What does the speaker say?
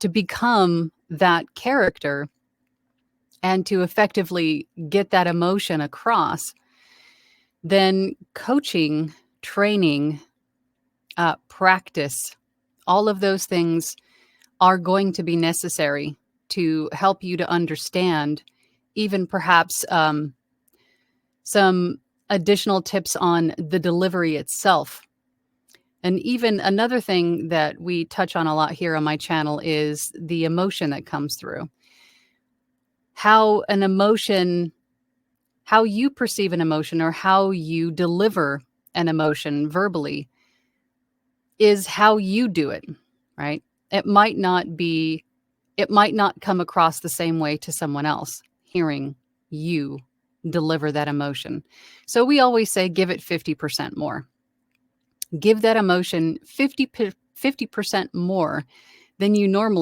to become that character and to effectively get that emotion across, then coaching, training, practice, all of those things are going to be necessary to help you to understand, even perhaps some additional tips on the delivery itself. And even another thing that we touch on a lot here on my channel is the emotion that comes through. How an emotion, how you perceive an emotion or how you deliver an emotion verbally is how you do it, right? It might not come across the same way to someone else hearing you deliver that emotion. So we always say, give it 50% more. Give that emotion 50% more than you normally